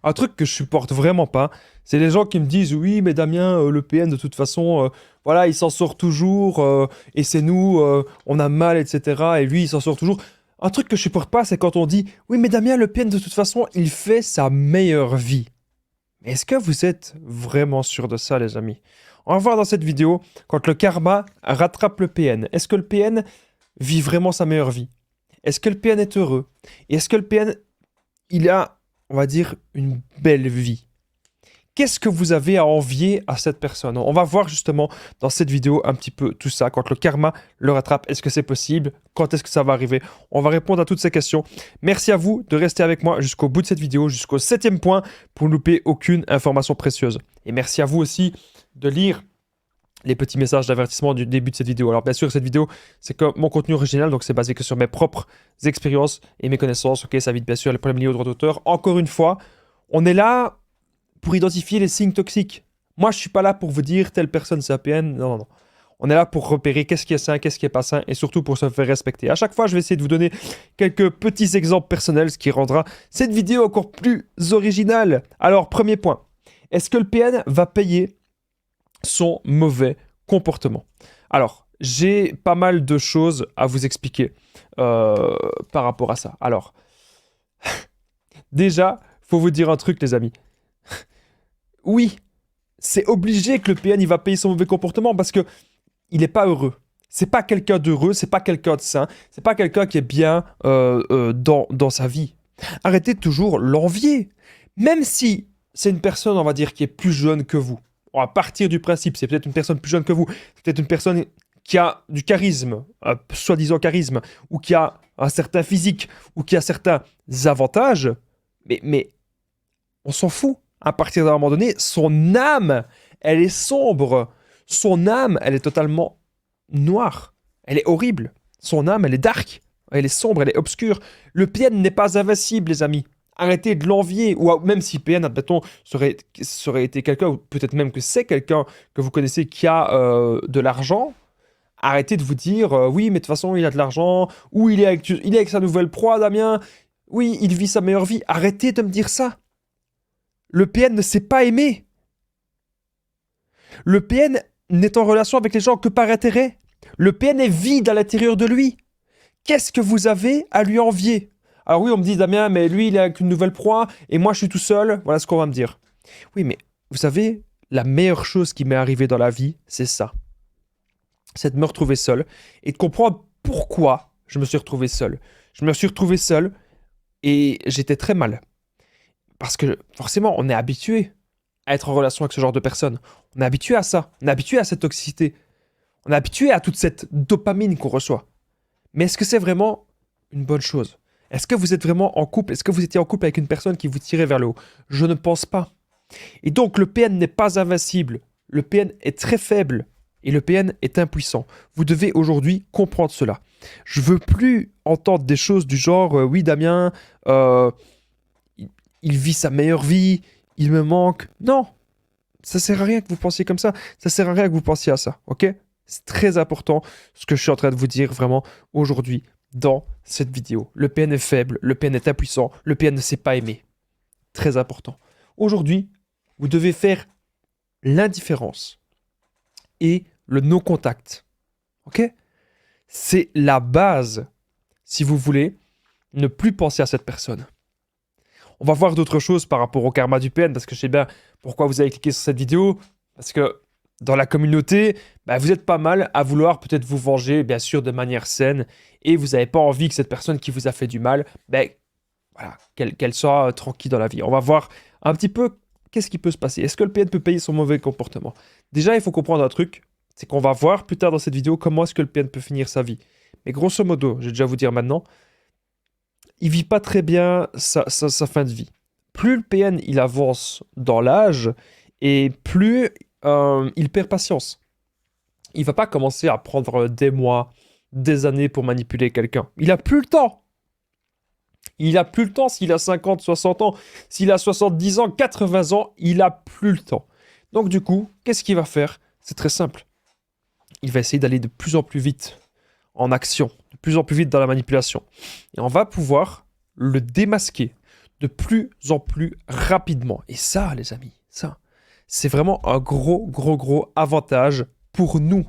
Un truc que je supporte vraiment pas, c'est les gens qui me disent oui, mais Damien, le PN de toute façon, voilà, il s'en sort toujours, et c'est nous, on a mal, etc. Et lui, il s'en sort toujours. Un truc que je supporte pas, c'est quand on dit oui, mais Damien, le PN de toute façon, il fait sa meilleure vie. Mais est-ce que vous êtes vraiment sûr de ça, les amis? On va voir dans cette vidéo quand le karma rattrape le PN. Est-ce que le PN vit vraiment sa meilleure vie? Est-ce que le PN est heureux? Et est-ce que le PN, il a, on va dire, une belle vie? Qu'est-ce que vous avez à envier à cette personne? On va voir justement dans cette vidéo un petit peu tout ça. Quand le karma le rattrape, est-ce que c'est possible? Quand est-ce que ça va arriver? On va répondre à toutes ces questions. Merci à vous de rester avec moi jusqu'au bout de cette vidéo, jusqu'au 7e point, pour ne louper aucune information précieuse. Et merci à vous aussi de lire les petits messages d'avertissement du début de cette vidéo. Alors bien sûr, cette vidéo, c'est comme mon contenu original, donc c'est basé que sur mes propres expériences et mes connaissances. Ok, ça évite bien sûr les problèmes liés au droit d'auteur. Encore une fois, on est là pour identifier les signes toxiques. Moi, je suis pas là pour vous dire telle personne c'est APN. Non, non, non. On est là pour repérer qu'est-ce qui est sain, qu'est-ce qui est pas sain, et surtout pour se faire respecter. À chaque fois, je vais essayer de vous donner quelques petits exemples personnels, ce qui rendra cette vidéo encore plus originale. Alors, premier point. Est-ce que le PN va payer son mauvais comportement? Alors, j'ai pas mal de choses à vous expliquer par rapport à ça. Alors, déjà, faut vous dire un truc, les amis. Oui, c'est obligé que le PN il va payer son mauvais comportement parce que il n'est pas heureux. C'est pas quelqu'un d'heureux, c'est pas quelqu'un de sain, c'est pas quelqu'un qui est bien dans sa vie. Arrêtez de toujours l'envier. Même si c'est une personne, on va dire, qui est plus jeune que vous. On va partir du principe, c'est peut-être une personne plus jeune que vous, c'est peut-être une personne qui a du charisme, soi-disant charisme, ou qui a un certain physique, ou qui a certains avantages, mais on s'en fout. À partir d'un moment donné, son âme, elle est sombre. Son âme, elle est totalement noire. Elle est horrible. Son âme, elle est dark. Elle est sombre, elle est obscure. Le PN n'est pas invincible, les amis. Arrêtez de l'envier. Ou même si PN, admettons, serait été quelqu'un, ou peut-être même que c'est quelqu'un que vous connaissez qui a de l'argent, arrêtez de vous dire oui, mais de toute façon, il a de l'argent, ou il est avec sa nouvelle proie, Damien. Oui, il vit sa meilleure vie. Arrêtez de me dire ça. Le PN ne sait pas aimer. Le PN n'est en relation avec les gens que par intérêt. Le PN est vide à l'intérieur de lui. Qu'est-ce que vous avez à lui envier? Alors oui, on me dit, Damien, mais lui, il a qu'une nouvelle proie, et moi, je suis tout seul. Voilà ce qu'on va me dire. Oui, mais vous savez, la meilleure chose qui m'est arrivée dans la vie, c'est ça. C'est de me retrouver seul, et de comprendre pourquoi je me suis retrouvé seul. Je me suis retrouvé seul, et j'étais très mal. Parce que forcément, on est habitué à être en relation avec ce genre de personnes. On est habitué à ça. On est habitué à cette toxicité. On est habitué à toute cette dopamine qu'on reçoit. Mais est-ce que c'est vraiment une bonne chose? Est-ce que vous êtes vraiment en couple? Est-ce que vous étiez en couple avec une personne qui vous tirait vers le haut? Je ne pense pas. Et donc, le PN n'est pas invincible. Le PN est très faible. Et le PN est impuissant. Vous devez aujourd'hui comprendre cela. Je veux plus entendre des choses du genre oui, Damien, il vit sa meilleure vie, il me manque. Non, ça sert à rien que vous pensiez comme ça. Ça sert à rien que vous pensiez à ça, ok? C'est très important ce que je suis en train de vous dire vraiment aujourd'hui dans cette vidéo. Le PN est faible, le PN est impuissant, le PN ne sait pas aimer. Très important. Aujourd'hui, vous devez faire l'indifférence et le no-contact, ok? C'est la base, si vous voulez, ne plus penser à cette personne. On va voir d'autres choses par rapport au karma du PN, parce que je sais bien pourquoi vous avez cliqué sur cette vidéo, parce que dans la communauté, vous êtes pas mal à vouloir peut-être vous venger, bien sûr, de manière saine, et vous n'avez pas envie que cette personne qui vous a fait du mal, voilà, qu'elle soit tranquille dans la vie. On va voir un petit peu qu'est-ce qui peut se passer. Est-ce que le PN peut payer son mauvais comportement? Déjà, il faut comprendre un truc, c'est qu'on va voir plus tard dans cette vidéo comment est-ce que le PN peut finir sa vie. Mais grosso modo, je vais déjà vous dire maintenant, il vit pas très bien sa fin de vie. Plus le PN il avance dans l'âge, et plus il perd patience. Il va pas commencer à prendre des mois, des années pour manipuler quelqu'un. Il a plus le temps. Il a plus le temps s'il a 50, 60 ans. S'il a 70 ans, 80 ans, il a plus le temps. Donc du coup, qu'est-ce qu'il va faire? C'est très simple. Il va essayer d'aller de plus en plus vite en action, de plus en plus vite dans la manipulation. Et on va pouvoir le démasquer de plus en plus rapidement. Et ça, les amis, ça, c'est vraiment un gros avantage pour nous.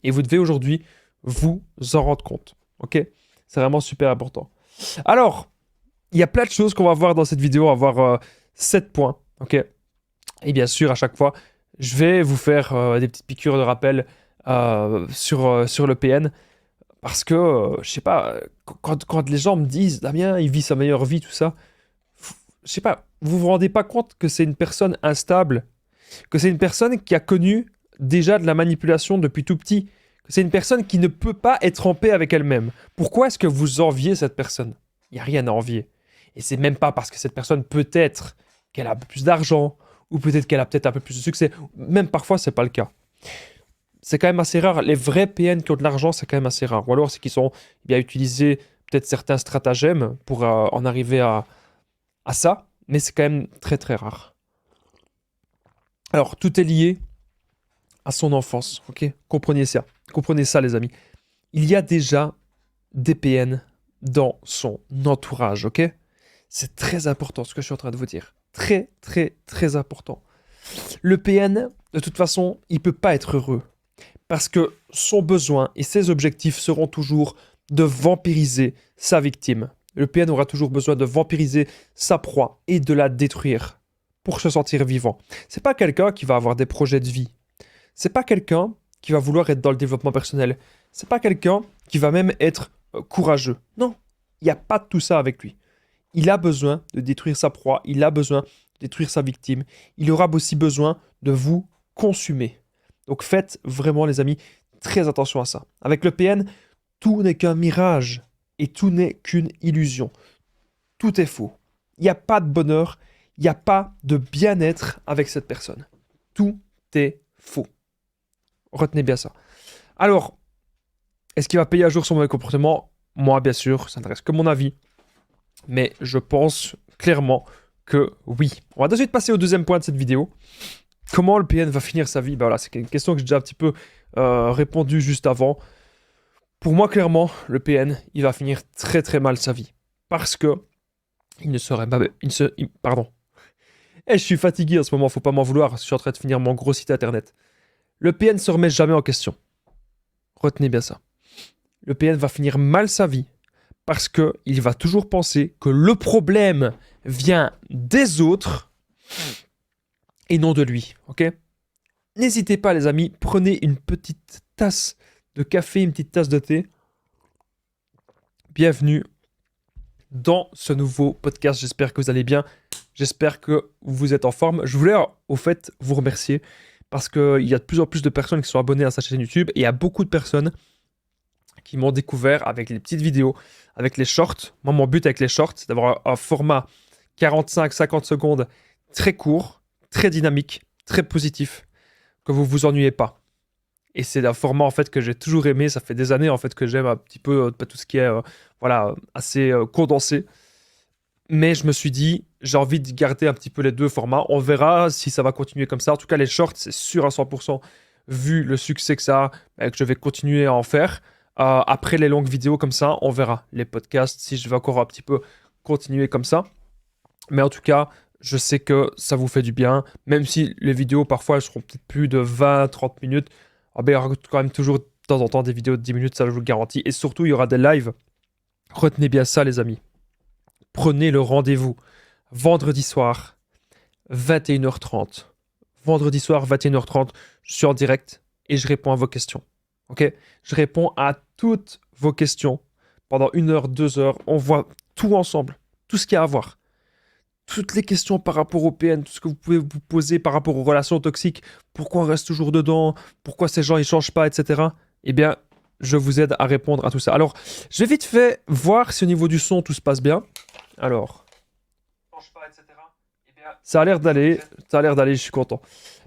Et vous devez aujourd'hui vous en rendre compte. Ok? C'est vraiment super important. Alors, il y a plein de choses qu'on va voir dans cette vidéo. On va voir 7 points. Ok? Et bien sûr, à chaque fois, je vais vous faire des petites piqûres de rappel sur le PN. Parce que, je sais pas, quand les gens me disent Damien, il vit sa meilleure vie, tout ça, je sais pas, vous vous rendez pas compte que c'est une personne instable, que c'est une personne qui a connu déjà de la manipulation depuis tout petit, que c'est une personne qui ne peut pas être en paix avec elle-même. Pourquoi est-ce que vous enviez cette personne? Il n'y a rien à envier. Et c'est même pas parce que cette personne, peut-être qu'elle a un peu plus d'argent, ou peut-être qu'elle a peut-être un peu plus de succès. Même parfois, c'est pas le cas. C'est quand même assez rare. Les vrais PN qui ont de l'argent, c'est quand même assez rare. Ou alors, c'est qu'ils ont bien utilisé peut-être certains stratagèmes pour en arriver à ça, mais c'est quand même très rare. Alors, tout est lié à son enfance, ok? Comprenez ça, les amis. Il y a déjà des PN dans son entourage, ok? C'est très important ce que je suis en train de vous dire. Très important. Le PN, de toute façon, il peut pas être heureux. Parce que son besoin et ses objectifs seront toujours de vampiriser sa victime. Le PN aura toujours besoin de vampiriser sa proie et de la détruire pour se sentir vivant. C'est pas quelqu'un qui va avoir des projets de vie. C'est pas quelqu'un qui va vouloir être dans le développement personnel. C'est pas quelqu'un qui va même être courageux. Non, il n'y a pas de tout ça avec lui. Il a besoin de détruire sa proie, il a besoin de détruire sa victime. Il aura aussi besoin de vous consumer. Donc faites vraiment, les amis, très attention à ça. Avec le PN, tout n'est qu'un mirage et tout n'est qu'une illusion. Tout est faux. Il n'y a pas de bonheur, il n'y a pas de bien-être avec cette personne. Tout est faux. Retenez bien ça. Alors, est-ce qu'il va payer à jour son mauvais comportement? Moi, bien sûr, ça ne reste que mon avis. Mais je pense clairement que oui. On va de suite passer au deuxième point de cette vidéo. Comment le PN va finir sa vie? Ben voilà, c'est une question que j'ai déjà un petit peu répondu juste avant. Pour moi, clairement, le PN, il va finir très mal sa vie. Parce que il ne serait pas... pardon. Je suis fatigué en ce moment, faut pas m'en vouloir. Je suis en train de finir mon gros site internet. Le PN ne se remet jamais en question. Retenez bien ça. Le PN va finir mal sa vie parce qu'il va toujours penser que le problème vient des autres et non de lui, ok? N'hésitez pas, les amis, prenez une petite tasse de café, une petite tasse de thé. Bienvenue dans ce nouveau podcast. J'espère que vous allez bien. J'espère que vous êtes en forme. Je voulais, au fait, vous remercier parce qu'il y a de plus en plus de personnes qui sont abonnées à sa chaîne YouTube et il y a beaucoup de personnes qui m'ont découvert avec les petites vidéos, avec les shorts. Moi, mon but avec les shorts, c'est d'avoir un format 45-50 secondes très court, très dynamique, très positif, que vous vous ennuyez pas. Et c'est un format en fait que j'ai toujours aimé. Ça fait des années en fait que j'aime un petit peu tout ce qui est assez condensé. Mais je me suis dit, j'ai envie de garder un petit peu les deux formats. On verra si ça va continuer comme ça. En tout cas, les shorts, c'est sûr à 100%, vu le succès que ça a, que je vais continuer à en faire. Après les longues vidéos comme ça, on verra les podcasts, si je vais encore un petit peu continuer comme ça. Mais en tout cas, je sais que ça vous fait du bien. Même si les vidéos, parfois, elles seront peut-être plus de 20-30 minutes. Il y aura quand même toujours de temps en temps des vidéos de 10 minutes, ça je vous le garantis. Et surtout, il y aura des lives. Retenez bien ça, les amis. Prenez le rendez-vous. Vendredi soir, 21h30. Vendredi soir, 21h30, je suis en direct et je réponds à vos questions. Ok? Je réponds à toutes vos questions pendant 1 heure, 2 heures. On voit tout ensemble, tout ce qu'il y a à voir. Toutes les questions par rapport au PN, tout ce que vous pouvez vous poser par rapport aux relations toxiques, pourquoi on reste toujours dedans, pourquoi ces gens ils changent pas, etc. Eh bien, je vous aide à répondre à tout ça. Alors, je vais vite fait voir si au niveau du son tout se passe bien. Alors, ça a l'air d'aller, je suis content.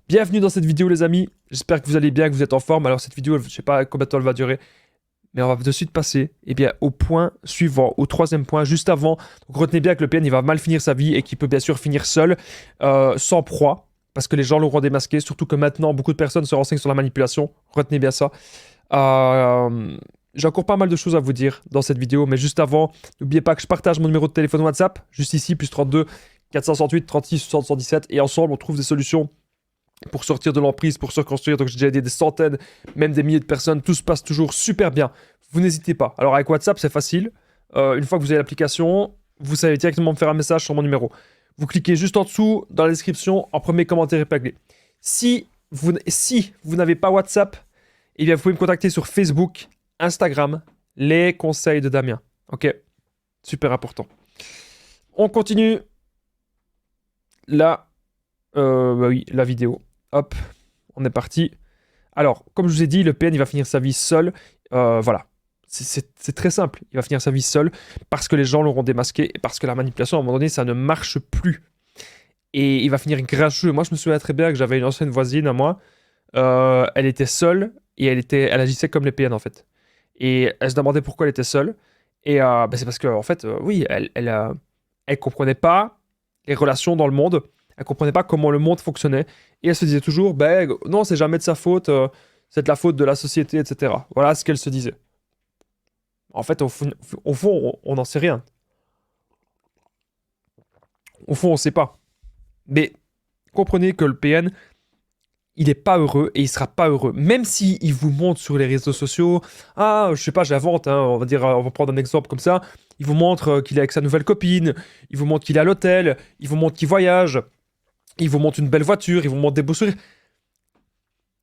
Bienvenue dans cette vidéo, les amis. J'espère que vous allez bien, que vous êtes en forme. Alors, cette vidéo, je ne sais pas combien de temps elle va durer, mais on va de suite passer au point suivant, au troisième point, juste avant. Donc, retenez bien que le PN, il va mal finir sa vie et qu'il peut bien sûr finir seul, sans proie, parce que les gens l'auront démasqué, surtout que maintenant, beaucoup de personnes se renseignent sur la manipulation. Retenez bien ça. J'ai encore pas mal de choses à vous dire dans cette vidéo, mais juste avant, n'oubliez pas que je partage mon numéro de téléphone WhatsApp, juste ici, plus 32 468 36 60 117, et ensemble, on trouve des solutions pour sortir de l'emprise, pour se reconstruire. Donc j'ai déjà aidé des centaines, même des milliers de personnes. Tout se passe toujours super bien. Vous n'hésitez pas. Alors avec WhatsApp, c'est facile. Une fois que vous avez l'application, vous savez directement me faire un message sur mon numéro. Vous cliquez juste en dessous, dans la description, en premier commentaire épinglé. Si vous n'avez pas WhatsApp, eh bien vous pouvez me contacter sur Facebook, Instagram, les conseils de Damien. Ok, super important. On continue. Là, bah oui, la vidéo. Hop, on est parti. Alors, comme je vous ai dit, le PN, il va finir sa vie seul. Voilà. C'est très simple. Il va finir sa vie seul parce que les gens l'auront démasqué et parce que la manipulation, à un moment donné, ça ne marche plus. Et il va finir grincheux. Moi, je me souviens très bien que j'avais une ancienne voisine à moi. Elle était seule et elle agissait comme les PN, en fait. Et elle se demandait pourquoi elle était seule. Et bah, c'est parce que, en fait, oui, elle comprenait pas les relations dans le monde. Elle comprenait pas comment le monde fonctionnait. Et elle se disait toujours, ben non, c'est jamais de sa faute, c'est de la faute de la société, etc. Voilà ce qu'elle se disait. En fait, au fond, on n'en sait rien. Au fond, on sait pas. Mais comprenez que le PN, il est pas heureux et il sera pas heureux. Même si il vous montre sur les réseaux sociaux, ah, je sais pas, j'invente, hein, on va prendre un exemple comme ça. Il vous montre qu'il est avec sa nouvelle copine, il vous montre qu'il est à l'hôtel, il vous montre qu'il voyage, il vous montre une belle voiture, il vous montre des beaux sourires.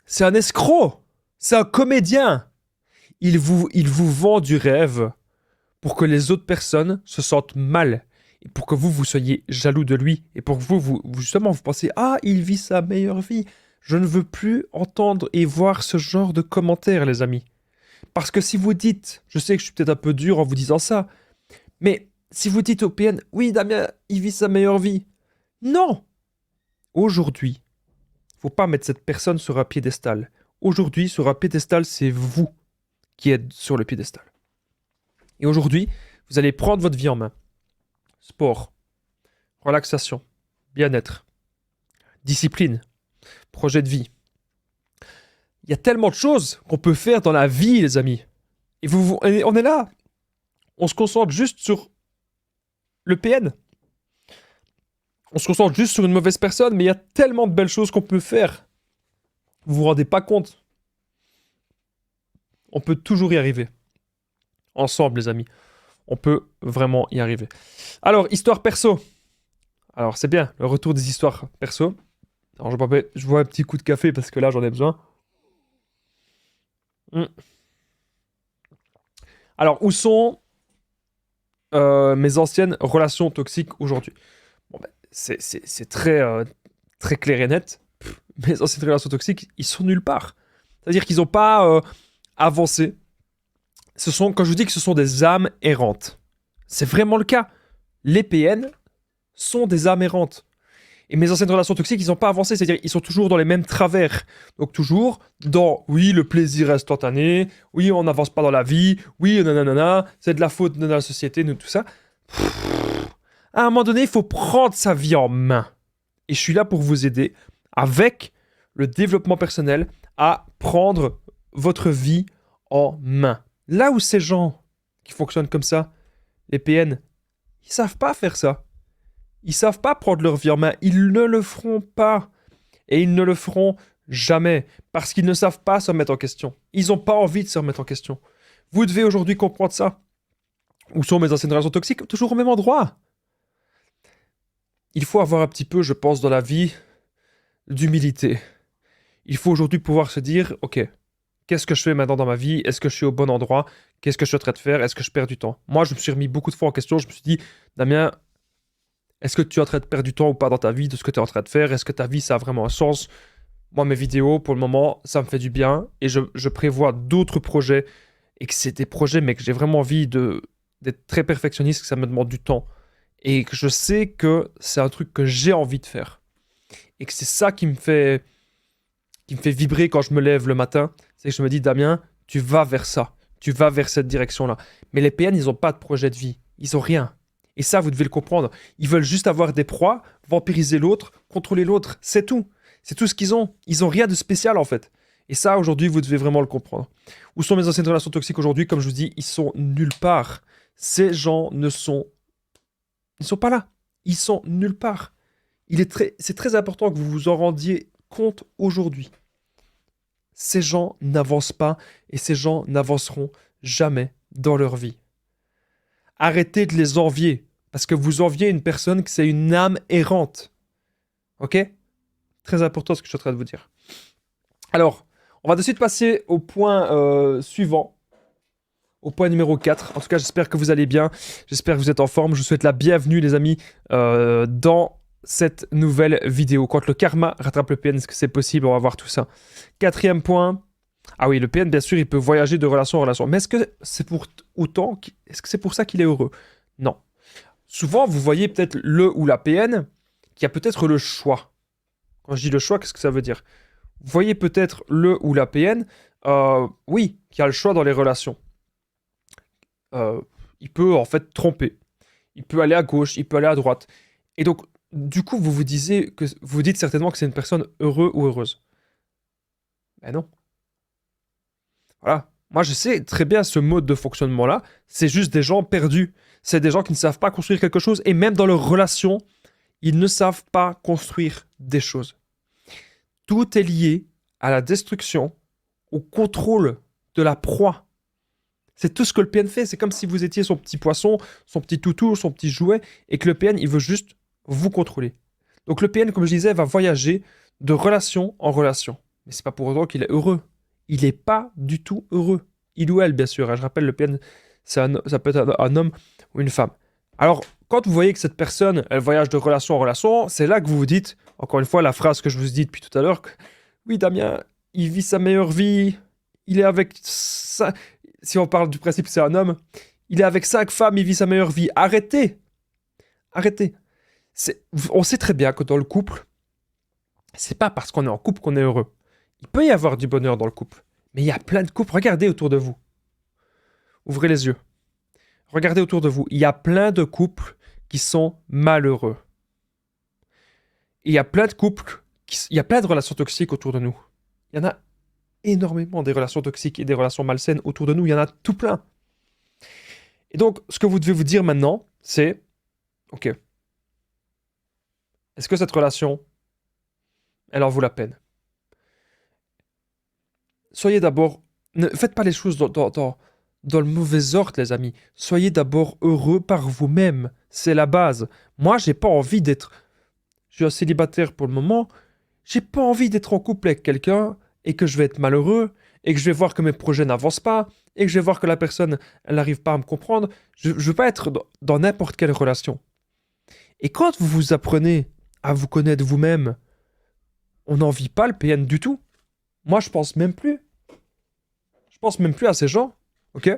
C'est un escroc, c'est un comédien. Il vous vend du rêve pour que les autres personnes se sentent mal. Et pour que vous soyez jaloux de lui. Et pour que justement, vous pensez, ah, il vit sa meilleure vie. Je ne veux plus entendre et voir ce genre de commentaires, les amis. Parce que si vous dites, je sais que je suis peut-être un peu dur en vous disant ça, mais si vous dites au PN, oui, Damien, il vit sa meilleure vie. Non. Aujourd'hui, faut pas mettre cette personne sur un piédestal. Aujourd'hui, sur un piédestal, c'est vous qui êtes sur le piédestal. Et aujourd'hui, vous allez prendre votre vie en main. Sport, relaxation, bien-être, discipline, projet de vie. Il y a tellement de choses qu'on peut faire dans la vie, les amis. Et on est là. On se concentre juste sur le PN. On se concentre juste sur une mauvaise personne, mais il y a tellement de belles choses qu'on peut faire. Vous vous rendez pas compte. On peut toujours y arriver. Ensemble, les amis. On peut vraiment y arriver. Alors, histoire perso. Alors, c'est bien, le retour des histoires perso. Alors, je bois un petit coup de café parce que là, j'en ai besoin. Alors, où sont mes anciennes relations toxiques aujourd'hui? Bon, ben, c'est très, très clair et net. Mes anciennes relations toxiques, ils sont nulle part. C'est-à-dire qu'ils n'ont pas avancé. Quand je vous dis que ce sont des âmes errantes, c'est vraiment le cas. Les PN sont des âmes errantes. Et mes anciennes relations toxiques, ils n'ont pas avancé, c'est-à-dire ils sont toujours dans les mêmes travers. Donc toujours dans, oui, le plaisir instantané, oui, on n'avance pas dans la vie, oui, nanana, c'est de la faute de la société, tout ça. À un moment donné, il faut prendre sa vie en main. Et je suis là pour vous aider, avec le développement personnel, à prendre votre vie en main. Là où ces gens qui fonctionnent comme ça, les PN, ils savent pas faire ça. Ils savent pas prendre leur vie en main. Ils ne le feront pas. Et ils ne le feront jamais. Parce qu'ils ne savent pas se remettre en question. Ils n'ont pas envie de se remettre en question. Vous devez aujourd'hui comprendre ça. Où sont mes anciennes relations toxiques? Toujours au même endroit. Il faut avoir un petit peu, je pense, dans la vie, d'humilité. Il faut aujourd'hui pouvoir se dire, ok, qu'est-ce que je fais maintenant dans ma vie? Est-ce que je suis au bon endroit? Qu'est-ce que je suis en train de faire? Est-ce que je perds du temps? Moi, je me suis remis beaucoup de fois en question. Je me suis dit, Damien, est-ce que tu es en train de perdre du temps ou pas dans ta vie, de ce que tu es en train de faire? Est-ce que ta vie, ça a vraiment un sens? Moi, mes vidéos, pour le moment, ça me fait du bien. Et je prévois d'autres projets. Et que c'est des projets, mais que j'ai vraiment envie d'être très perfectionniste, que ça me demande du temps. Et que je sais que c'est un truc que j'ai envie de faire. Et que c'est ça qui me fait vibrer quand je me lève le matin. C'est que je me dis, Damien, tu vas vers ça. Tu vas vers cette direction-là. Mais les PN, ils n'ont pas de projet de vie. Ils n'ont rien. Et ça, vous devez le comprendre. Ils veulent juste avoir des proies, vampiriser l'autre, contrôler l'autre. C'est tout. C'est tout ce qu'ils ont. Ils n'ont rien de spécial, en fait. Et ça, aujourd'hui, vous devez vraiment le comprendre. Où sont mes anciennes relations toxiques aujourd'hui? Comme je vous dis, ils sont nulle part. Ces gens ne sont... Ils sont pas là. Ils sont nulle part. C'est très important que vous vous en rendiez compte aujourd'hui. Ces gens n'avancent pas et ces gens n'avanceront jamais dans leur vie. Arrêtez de les envier, parce que vous enviez une personne qui c'est une âme errante. Ok? Très important ce que je suis en train de vous dire. Alors, on va de suite passer au point suivant, au point numéro 4. En tout cas, j'espère que vous allez bien, j'espère que vous êtes en forme. Je vous souhaite la bienvenue, les amis, dans cette nouvelle vidéo. Quand le karma rattrape le PN, est-ce que c'est possible? On va voir tout ça. Quatrième point. Ah oui, le PN, bien sûr, il peut voyager de relation en relation. Mais est-ce que c'est pour autant... Est-ce que c'est pour ça qu'il est heureux? Non. Souvent, vous voyez peut-être le ou la PN qui a peut-être le choix. Quand je dis le choix, qu'est-ce que ça veut dire? Vous voyez peut-être le ou la PN, oui, qui a le choix dans les relations. Il peut en fait tromper. Il peut aller à gauche, il peut aller à droite. Et donc, du coup, vous vous dites certainement que c'est une personne heureuse ou heureuse. Ben non. Voilà. Moi, je sais très bien ce mode de fonctionnement-là. C'est juste des gens perdus. C'est des gens qui ne savent pas construire quelque chose. Et même dans leurs relations, ils ne savent pas construire des choses. Tout est lié à la destruction, au contrôle de la proie. C'est tout ce que le PN fait. C'est comme si vous étiez son petit poisson, son petit toutou, son petit jouet, et que le PN, il veut juste vous contrôler. Donc le PN, comme je disais, va voyager de relation en relation. Mais c'est pas pour autant qu'il est heureux. Il n'est pas du tout heureux. Il ou elle, bien sûr. Je rappelle, le PN, ça peut être un homme ou une femme. Alors, quand vous voyez que cette personne, elle voyage de relation en relation, c'est là que vous vous dites, encore une fois, la phrase que je vous ai dit depuis tout à l'heure, que, oui, Damien, il vit sa meilleure vie, il est avec... Si on parle du principe que c'est un homme, il est avec 5 femmes, il vit sa meilleure vie. Arrêtez. Arrêtez. On sait très bien que dans le couple, c'est pas parce qu'on est en couple qu'on est heureux. Il peut y avoir du bonheur dans le couple, mais il y a plein de couples. Regardez autour de vous. Ouvrez les yeux. Regardez autour de vous. Il y a plein de couples qui sont malheureux. Et il y a plein de couples, il y a plein de relations toxiques autour de nous. Il y en a énormément des relations toxiques et des relations malsaines autour de nous. Il y en a tout plein. Et donc, ce que vous devez vous dire maintenant, c'est, ok, est-ce que cette relation, elle en vaut la peine? Soyez d'abord, ne faites pas les choses dans le mauvais ordre, les amis. Soyez d'abord heureux par vous-même. C'est la base. Moi, j'ai pas envie d'être... Je suis un célibataire pour le moment. J'ai pas envie d'être en couple avec quelqu'un et que je vais être malheureux et que je vais voir que mes projets n'avancent pas et que je vais voir que la personne, elle n'arrive pas à me comprendre. Je veux pas être dans n'importe quelle relation. Et quand vous vous apprenez à vous connaître vous-même, on n'en vit pas le PN du tout. Moi, je pense même plus. Je pense même plus à ces gens, ok?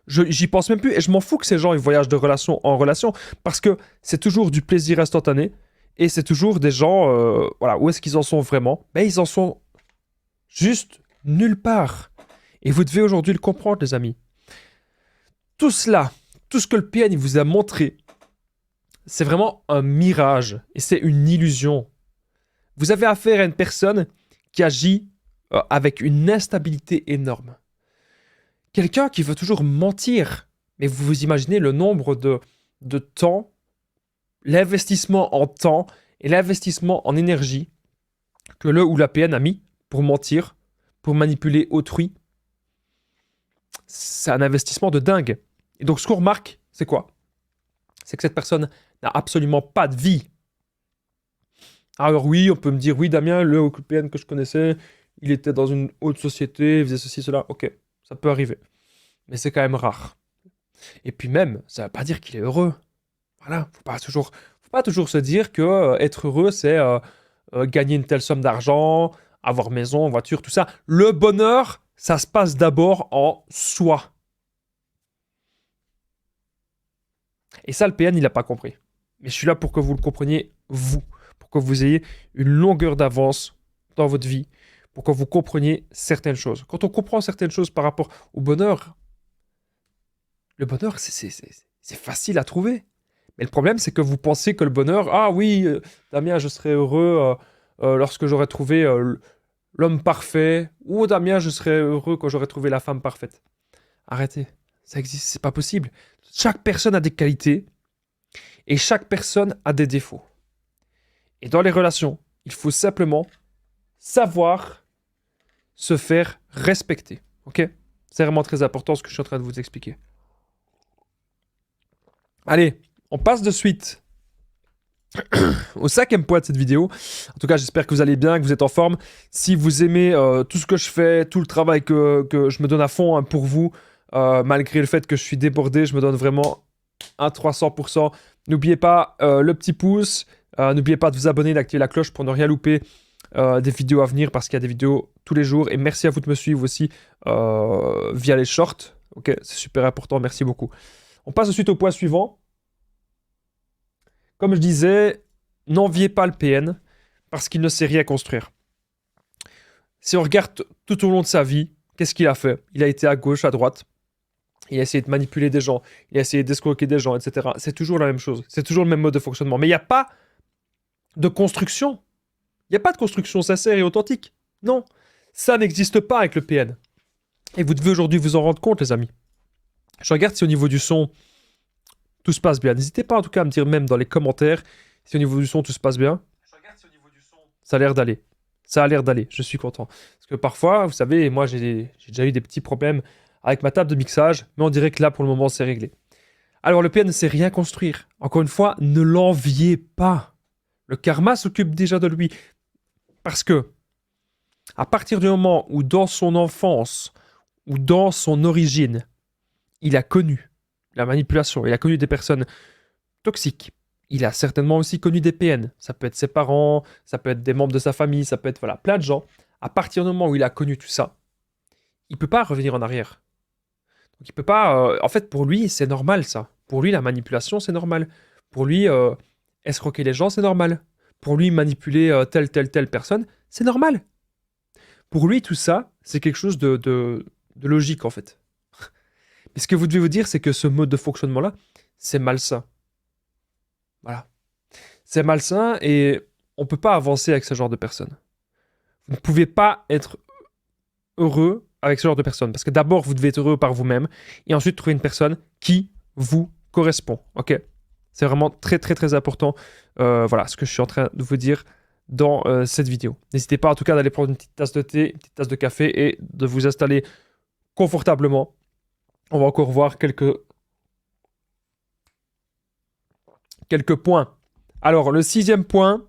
J'y pense même plus et je m'en fous que ces gens ils voyagent de relation en relation parce que c'est toujours du plaisir instantané et c'est toujours des gens, voilà, où est-ce qu'ils en sont vraiment? Ben, ils en sont juste nulle part. Et vous devez aujourd'hui le comprendre, les amis. Tout cela, tout ce que le PN il vous a montré, c'est vraiment un mirage et c'est une illusion. Vous avez affaire à une personne qui agit avec une instabilité énorme. Quelqu'un qui veut toujours mentir. Mais vous imaginez le nombre de temps, l'investissement en temps et l'investissement en énergie que le ou la PN a mis pour mentir, pour manipuler autrui. C'est un investissement de dingue. Et donc ce qu'on remarque, c'est quoi? C'est que cette personne n'a absolument pas de vie. Alors oui, on peut me dire, oui Damien, le PN que je connaissais, il était dans une haute société, il faisait ceci, cela, ok. Ça peut arriver. Mais c'est quand même rare. Et puis même, ça ne veut pas dire qu'il est heureux. Voilà, faut pas toujours se dire que être heureux, c'est gagner une telle somme d'argent, avoir maison, voiture, tout ça. Le bonheur, ça se passe d'abord en soi. Et ça, le PN, il n'a pas compris. Mais je suis là pour que vous le compreniez, vous. Pour que vous ayez une longueur d'avance dans votre vie. Pour que vous compreniez certaines choses. Quand on comprend certaines choses par rapport au bonheur, le bonheur, c'est facile à trouver. Mais le problème, c'est que vous pensez que le bonheur... Ah oui, Damien, je serai heureux lorsque j'aurai trouvé l'homme parfait. Ou Damien, je serais heureux quand j'aurais trouvé la femme parfaite. Arrêtez. Ça existe, c'est pas possible. Chaque personne a des qualités et chaque personne a des défauts. Et dans les relations, il faut simplement savoir se faire respecter. Ok? C'est vraiment très important ce que je suis en train de vous expliquer. Allez, on passe de suite au 5e point de cette vidéo. En tout cas, j'espère que vous allez bien, que vous êtes en forme. Si vous aimez tout ce que je fais, tout le travail que je me donne à fond hein, pour vous, malgré le fait que je suis débordé, je me donne vraiment un 300%. N'oubliez pas le petit pouce, n'oubliez pas de vous abonner, d'activer la cloche pour ne rien louper des vidéos à venir parce qu'il y a des vidéos tous les jours. Et merci à vous de me suivre aussi via les shorts. Ok, c'est super important, merci beaucoup. On passe ensuite au point suivant. Comme je disais, n'enviez pas le PN parce qu'il ne sait rien construire. Si on regarde tout au long de sa vie, qu'est-ce qu'il a fait? Il a été à gauche, à droite. Il a essayé de manipuler des gens. Il a essayé d'escroquer des gens, etc. C'est toujours la même chose. C'est toujours le même mode de fonctionnement. Mais il n'y a pas de construction. Il n'y a pas de construction sincère et authentique. Non. Ça n'existe pas avec le PN. Et vous devez aujourd'hui vous en rendre compte, les amis. Je regarde si au niveau du son, tout se passe bien. N'hésitez pas en tout cas à me dire même dans les commentaires si au niveau du son, tout se passe bien. Je regarde si au niveau du son, ça a l'air d'aller. Ça a l'air d'aller. Je suis content. Parce que parfois, vous savez, moi j'ai déjà eu des petits problèmes avec ma table de mixage, mais on dirait que là, pour le moment, c'est réglé. Alors, le PN ne sait rien construire. Encore une fois, ne l'enviez pas. Le karma s'occupe déjà de lui. Parce que, à partir du moment où dans son enfance, ou dans son origine, il a connu la manipulation, il a connu des personnes toxiques, il a certainement aussi connu des PN. Ça peut être ses parents, ça peut être des membres de sa famille, ça peut être voilà, plein de gens. À partir du moment où il a connu tout ça, il ne peut pas revenir en arrière. Donc il peut pas... en fait, pour lui, c'est normal ça. Pour lui, la manipulation, c'est normal. Pour lui, escroquer les gens, c'est normal. Pour lui, manipuler telle personne, c'est normal. Pour lui, tout ça, c'est quelque chose de logique, en fait. Mais ce que vous devez vous dire, c'est que ce mode de fonctionnement-là, c'est malsain. Voilà. C'est malsain et on ne peut pas avancer avec ce genre de personnes. Vous ne pouvez pas être heureux avec ce genre de personnes. Parce que d'abord, vous devez être heureux par vous-même et ensuite trouver une personne qui vous correspond. Ok? C'est vraiment très, très, très important. Voilà ce que je suis en train de vous dire dans cette vidéo. N'hésitez pas en tout cas d'aller prendre une petite tasse de thé, une petite tasse de café et de vous installer confortablement. On va encore voir quelques points. Alors, le 6e point,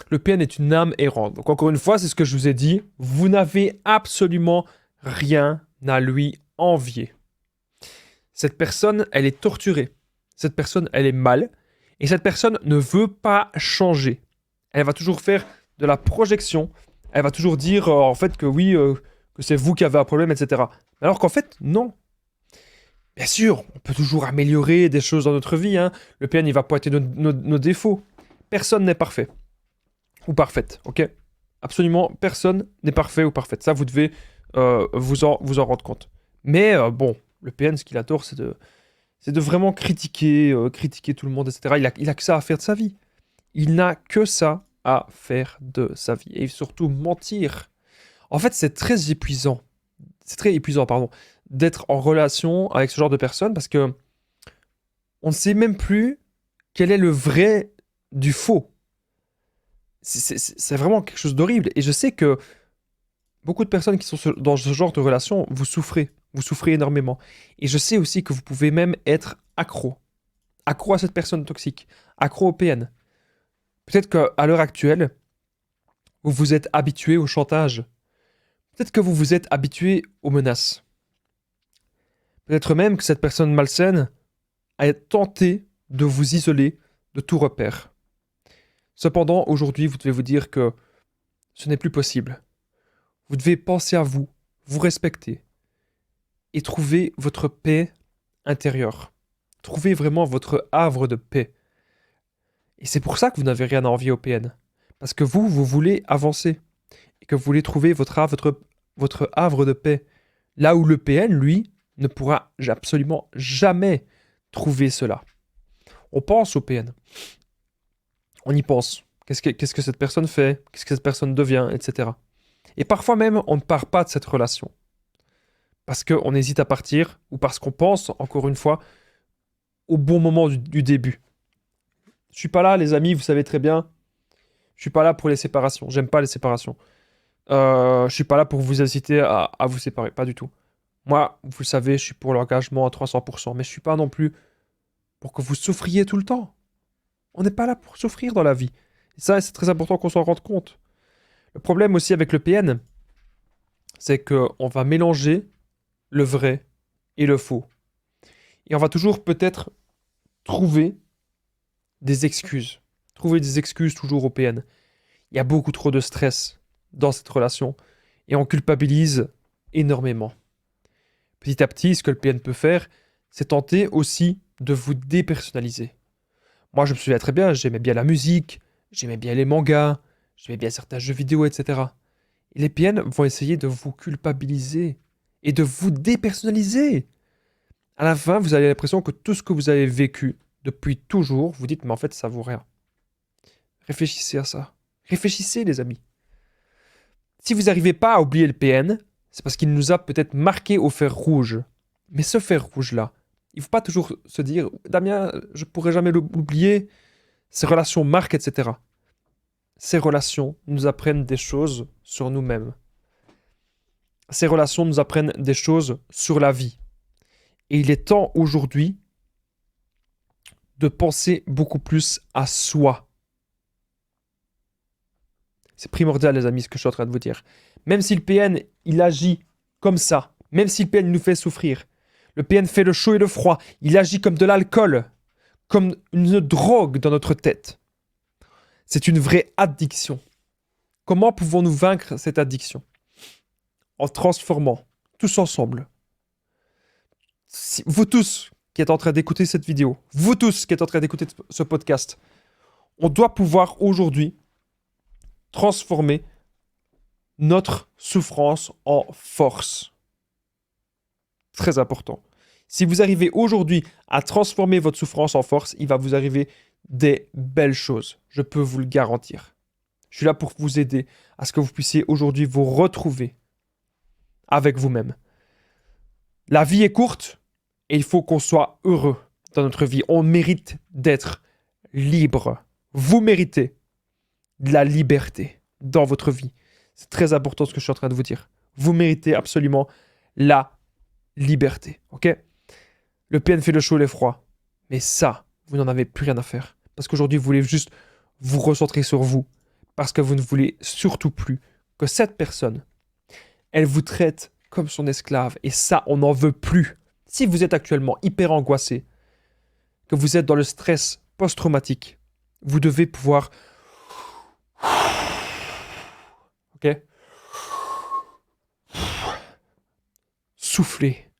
le PN est une âme errante. Donc, encore une fois, c'est ce que je vous ai dit. Vous n'avez absolument rien à lui envier. Cette personne, elle est torturée. Cette personne, elle est mal. Et cette personne ne veut pas changer. Elle va toujours faire de la projection. Elle va toujours dire, en fait, que oui, que c'est vous qui avez un problème, etc. Alors qu'en fait, non. Bien sûr, on peut toujours améliorer des choses dans notre vie. Hein. Le PN, il va pointer nos défauts. Personne n'est parfait. Ou parfaite, ok? Absolument, personne n'est parfait ou parfaite. Ça, vous devez vous en rendre compte. Mais bon, le PN, ce qu'il adore, c'est de vraiment critiquer tout le monde, etc. Il a que ça à faire de sa vie. Il n'a que ça à faire de sa vie. Et surtout, mentir. En fait, c'est très épuisant. C'est très épuisant, pardon, d'être en relation avec ce genre de personnes parce que on ne sait même plus quel est le vrai du faux. C'est vraiment quelque chose d'horrible. Et je sais que beaucoup de personnes qui sont dans ce genre de relation, vous souffrez énormément. Et je sais aussi que vous pouvez même être accro à cette personne toxique, accro au PN. Peut-être qu'à l'heure actuelle, vous vous êtes habitué au chantage. Peut-être que vous vous êtes habitué aux menaces. Peut-être même que cette personne malsaine a tenté de vous isoler de tout repère. Cependant, aujourd'hui, vous devez vous dire que ce n'est plus possible. Vous devez penser à vous, vous respecter et trouver votre paix intérieure. Trouvez vraiment votre havre de paix. Et c'est pour ça que vous n'avez rien à envier au PN. Parce que vous voulez avancer. Et que vous voulez trouver votre havre de paix. Là où le PN, lui, ne pourra absolument jamais trouver cela. On pense au PN. On y pense Qu'est-ce que cette personne fait? Qu'est-ce que cette personne devient? Etc. Et parfois même, on ne part pas de cette relation. Parce qu'on hésite à partir ou parce qu'on pense, encore une fois, au bon moment du début. Je suis pas là, les amis, vous savez très bien. Je suis pas là pour les séparations. J'aime pas les séparations. Je suis pas là pour vous inciter à vous séparer. Pas du tout. Moi, vous le savez, je suis pour l'engagement à 300%. Mais je suis pas non plus pour que vous souffriez tout le temps. On n'est pas là pour souffrir dans la vie. Et ça, c'est très important qu'on s'en rende compte. Le problème aussi avec le PN, c'est qu'on va mélanger le vrai et le faux. Et on va toujours peut-être trouver des excuses. Trouver des excuses toujours au PN. Il y a beaucoup trop de stress dans cette relation et on culpabilise énormément. Petit à petit, ce que le PN peut faire, c'est tenter aussi de vous dépersonnaliser. Moi, je me souviens très bien, j'aimais bien la musique, j'aimais bien les mangas, j'aimais bien certains jeux vidéo, etc. Et les PN vont essayer de vous culpabiliser et de vous dépersonnaliser. À la fin, vous avez l'impression que tout ce que vous avez vécu depuis toujours, vous dites, mais en fait, ça vaut rien. Réfléchissez à ça. Réfléchissez, les amis. Si vous n'arrivez pas à oublier le PN, c'est parce qu'il nous a peut-être marqué au fer rouge. Mais ce fer rouge-là, il ne faut pas toujours se dire, Damien, je ne pourrai jamais l'oublier, ces relations marquent, etc. Ces relations nous apprennent des choses sur nous-mêmes. Ces relations nous apprennent des choses sur la vie. Et il est temps aujourd'hui de penser beaucoup plus à soi. C'est primordial, les amis, ce que je suis en train de vous dire. Même si le PN, il agit comme ça, même si le PN nous fait souffrir, le PN fait le chaud et le froid, il agit comme de l'alcool, comme une drogue dans notre tête. C'est une vraie addiction. Comment pouvons-nous vaincre cette addiction? En transformant, tous ensemble, vous tous qui êtes en train d'écouter cette vidéo, vous tous qui êtes en train d'écouter ce podcast, on doit pouvoir aujourd'hui transformer notre souffrance en force. Très important. Si vous arrivez aujourd'hui à transformer votre souffrance en force, il va vous arriver des belles choses. Je peux vous le garantir. Je suis là pour vous aider à ce que vous puissiez aujourd'hui vous retrouver avec vous-même. La vie est courte et il faut qu'on soit heureux dans notre vie. On mérite d'être libre. Vous méritez de la liberté dans votre vie. C'est très important ce que je suis en train de vous dire. Vous méritez absolument la liberté. Ok? Le PN fait le chaud et le froid. Mais ça, vous n'en avez plus rien à faire. Parce qu'aujourd'hui, vous voulez juste vous recentrer sur vous. Parce que vous ne voulez surtout plus que cette personne, elle vous traite comme son esclave. Et ça, on n'en veut plus. Si vous êtes actuellement hyper angoissé, que vous êtes dans le stress post-traumatique, vous devez pouvoir... Ok? Souffler.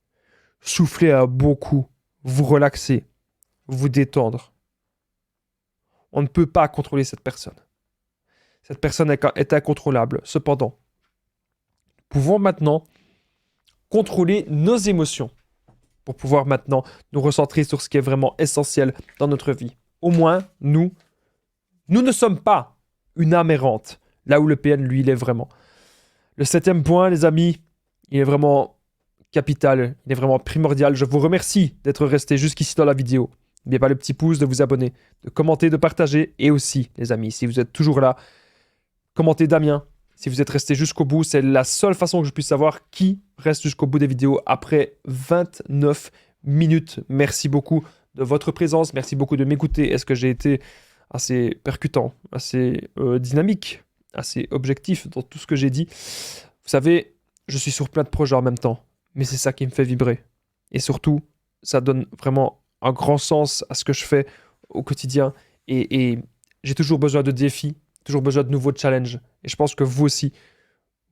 Souffler à beaucoup. Vous relaxer. Vous détendre. On ne peut pas contrôler cette personne. Cette personne est incontrôlable. Cependant, nous pouvons maintenant contrôler nos émotions pour pouvoir maintenant nous recentrer sur ce qui est vraiment essentiel dans notre vie. Au moins, nous ne sommes pas une âme errante, là où le PN, lui, il est vraiment. Le 7e point, les amis, il est vraiment capital, il est vraiment primordial. Je vous remercie d'être resté jusqu'ici dans la vidéo. N'oubliez pas le petit pouce, de vous abonner, de commenter, de partager. Et aussi, les amis, si vous êtes toujours là, commentez Damien. Si vous êtes resté jusqu'au bout, c'est la seule façon que je puisse savoir qui reste jusqu'au bout des vidéos après 29 minutes. Merci beaucoup de votre présence. Merci beaucoup de m'écouter. Est-ce que j'ai été assez percutant, assez dynamique, assez objectif dans tout ce que j'ai dit? Vous savez, je suis sur plein de projets en même temps. Mais c'est ça qui me fait vibrer. Et surtout, ça donne vraiment un grand sens à ce que je fais au quotidien. Et j'ai toujours besoin de défis, toujours besoin de nouveaux challenges. Et je pense que vous aussi,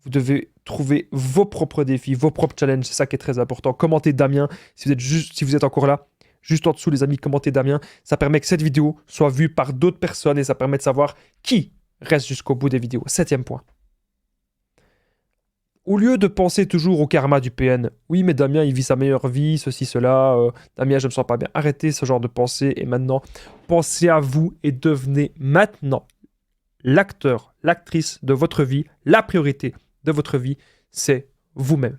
vous devez trouver vos propres défis, vos propres challenges. C'est ça qui est très important. Commentez Damien, si vous êtes encore là. Juste en dessous, les amis, commentez Damien. Ça permet que cette vidéo soit vue par d'autres personnes et ça permet de savoir qui reste jusqu'au bout des vidéos. 7e point. Au lieu de penser toujours au karma du PN, oui, mais Damien, il vit sa meilleure vie, ceci, cela, Damien, je me sens pas bien. Arrêtez ce genre de pensée et maintenant, pensez à vous et devenez maintenant l'acteur, l'actrice de votre vie, la priorité de votre vie, c'est vous-même.